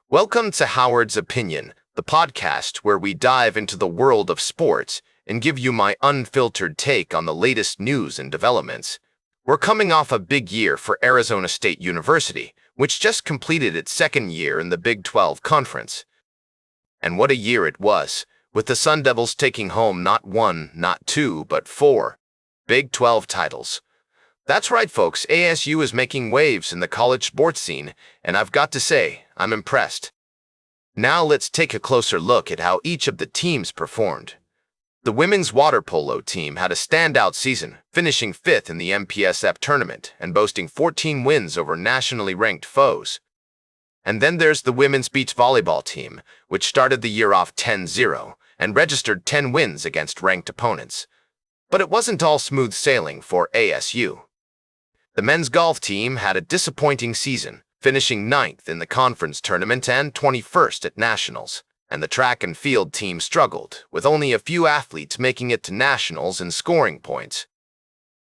Welcome to Howard's Opinion, the podcast where we dive into the world of sports and give you my unfiltered take on the latest news and developments. We're coming off a big year for Arizona State University, which just completed its second year in the Big 12 Conference. And what a year it was, with the Sun Devils taking home not one, not two, but four Big 12 titles. That's right, folks, ASU is making waves in the college sports scene, and I've got to say, I'm impressed. Now let's take a closer look at how each of the teams performed. The women's water polo team had a standout season, finishing fifth in the MPSF tournament and boasting 14 wins over nationally ranked foes. And then there's the women's beach volleyball team, which started the year off 10-0 and registered 10 wins against ranked opponents. But it wasn't all smooth sailing for ASU. The men's golf team had a disappointing season, finishing 9th in the conference tournament and 21st at nationals. And the track and field team struggled, with only a few athletes making it to nationals and scoring points.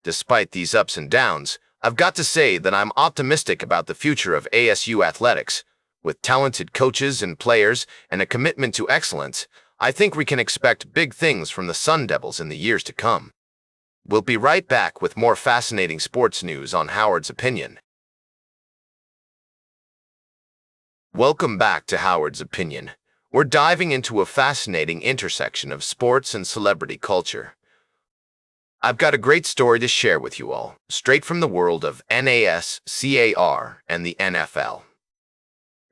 Despite these ups and downs, I've got to say that I'm optimistic about the future of ASU athletics. With talented coaches and players and a commitment to excellence, I think we can expect big things from the Sun Devils in the years to come. We'll be right back with more fascinating sports news on Howard's Opinion. Welcome back to Howard's Opinion. We're diving into a fascinating intersection of sports and celebrity culture. I've got a great story to share with you all, straight from the world of NASCAR and the NFL.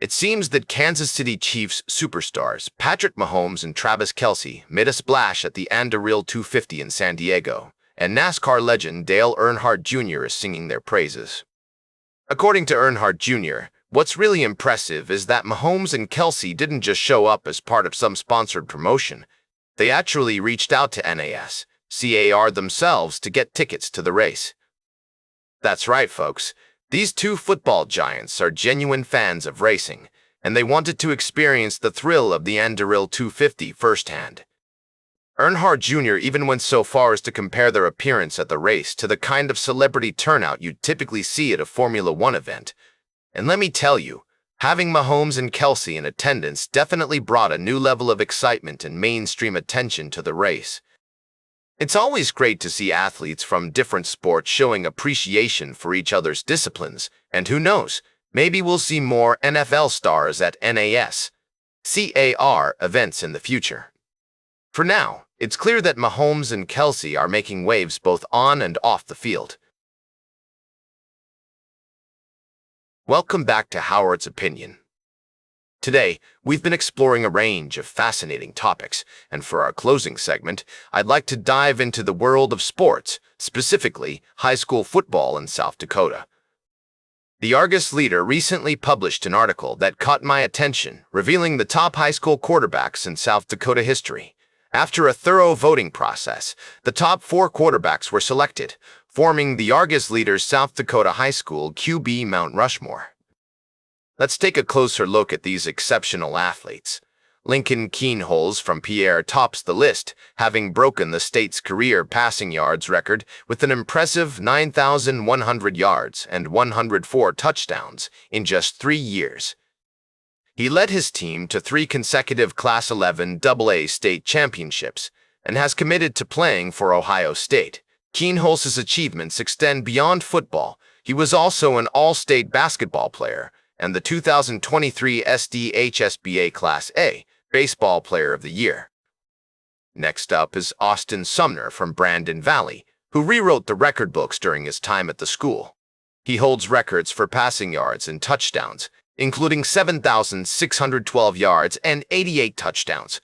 It seems that Kansas City Chiefs superstars Patrick Mahomes and Travis Kelce made a splash at the AIDailyPress 250 in San Diego, and NASCAR legend Dale Earnhardt Jr. is singing their praises. According to Earnhardt Jr., what's really impressive is that Mahomes and Kelce didn't just show up as part of some sponsored promotion. They actually reached out to NASCAR themselves to get tickets to the race. That's right, folks. These two football giants are genuine fans of racing, and they wanted to experience the thrill of the AIDailyPress 250 firsthand. Earnhardt Jr. even went so far as to compare their appearance at the race to the kind of celebrity turnout you'd typically see at a Formula One event. And let me tell you, having Mahomes and Kelce in attendance definitely brought a new level of excitement and mainstream attention to the race. It's always great to see athletes from different sports showing appreciation for each other's disciplines, and who knows, maybe we'll see more NFL stars at NASCAR events in the future. For now, it's clear that Mahomes and Kelce are making waves both on and off the field. Welcome back to Howard's Opinion. Today, we've been exploring a range of fascinating topics, and for our closing segment, I'd like to dive into the world of sports, specifically high school football in South Dakota. The Argus Leader recently published an article that caught my attention, revealing the top high school quarterbacks in South Dakota history. After a thorough voting process, the top 4 quarterbacks were selected, forming the Argus Leader's South Dakota High School QB Mount Rushmore. Let's take a closer look at these exceptional athletes. Lincoln Kienholz from Pierre tops the list, having broken the state's career passing yards record with an impressive 9,100 yards and 104 touchdowns in just 3 years. He led his team to 3 consecutive Class 11 AA state championships and has committed to playing for Ohio State. Kienholz's achievements extend beyond football. He was also an all-state basketball player and the 2023 SDHSBA Class A Baseball Player of the Year. Next up is Austin Sumner from Brandon Valley, who rewrote the record books during his time at the school. He holds records for passing yards and touchdowns, including 7,612 yards and 88 touchdowns.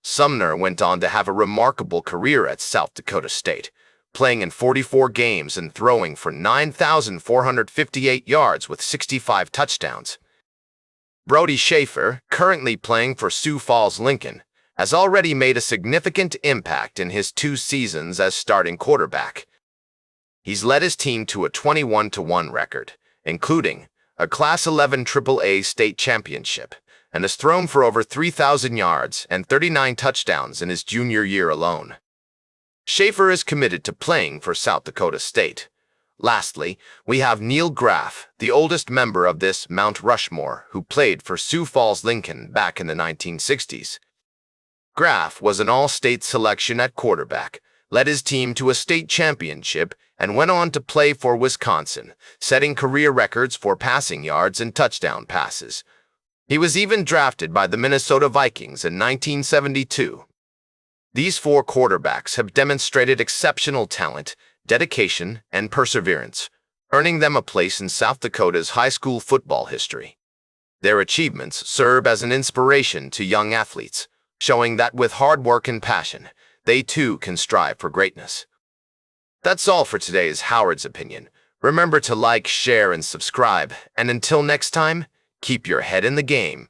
Sumner went on to have a remarkable career at South Dakota State, playing in 44 games and throwing for 9,458 yards with 65 touchdowns. Brody Schafer, currently playing for Sioux Falls Lincoln, has already made a significant impact in his 2 seasons as starting quarterback. He's led his team to a 21-1 record, including a Class 11 AAA state championship, and has thrown for over 3,000 yards and 39 touchdowns in his junior year alone. Schafer is committed to playing for South Dakota State. Lastly, we have Neil Graff, the oldest member of this Mount Rushmore, who played for Sioux Falls, Lincoln back in the 1960s. Graff was an all-state selection at quarterback, led his team to a state championship, and went on to play for Wisconsin, setting career records for passing yards and touchdown passes. He was even drafted by the Minnesota Vikings in 1972. These four quarterbacks have demonstrated exceptional talent, dedication, and perseverance, earning them a place in South Dakota's high school football history. Their achievements serve as an inspiration to young athletes, showing that with hard work and passion, they too can strive for greatness. That's all for today's Howard's Opinion. Remember to like, share, and subscribe, and until next time, keep your head in the game.